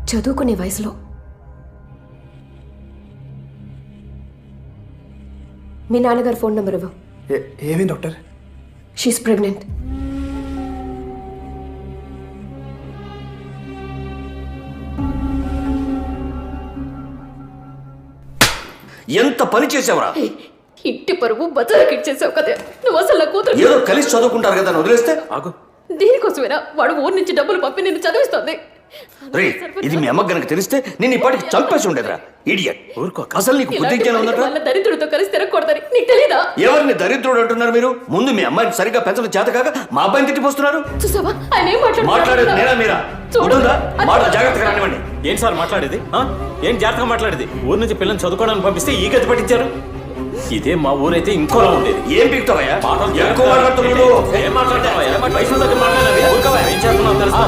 చదువుకునే వయసులో మీ నాన్నగారు ఫోన్ నెంబర్ ఇవ్వు. ఏమీ డాక్టర్? She's pregnant. ఎంత పని చేసావురా? ఇంటి పరువు బజార్కి ఇచ్చేసావు కదా నువ్వు. అసలు నా కూతురు ఏదో కలిసి చదువుకుంటారు కదా అని వదిలేస్తే ఆగు. దీనికోసమేనా వాడు ఊరి నుంచి డబ్బులు పంపి నిన్ను చదివిస్తోంది? రే, ఇది మీ అమ్మకి గనక తెలిస్తే నేను ఈ పాటికి చంపేసి ఉండేదిరా. ఇడియట్. అసలు నీకు బుద్ధి జ్ఞానం ఉందట? వాళ్ళ దరిద్రుడితో కలిసి తిరగకూడదని నీకు తెలీదా? ఎవరిని దరిద్రుడు అంటున్నారు మీరు? ముందు మీ అమ్మాయిని సరిగ్గా పెంచడం చేత కాక మా అబ్బాయిని తిట్టిపోస్తున్నారు. చూసావా ఆయన ఏం మాట్లాడేది నేనా మీరా? ఉంటుందా? మాట జాగ్రత్తగా రానివ్వండి. ఏంటి సార్ మాట్లాడేది? ఏం జాగ్రత్తగా మాట్లాడేది? ఊరు నుంచి పిల్లల్ని చదువుకోవడానికి పంపిస్తే ఈ గతి పట్టించారు. ఇదే మా ఊరైతే ఇంకోలా ఉండేది. ఏం పీకుతావయ్యా? ఎక్కువ మాట్లాడుతున్నాడు. ఏం మాట్లాడతావయ్యా? వయసు దగ్గర మాట్లాడాలి. ఏం చేస్తున్నావు తెలుసా?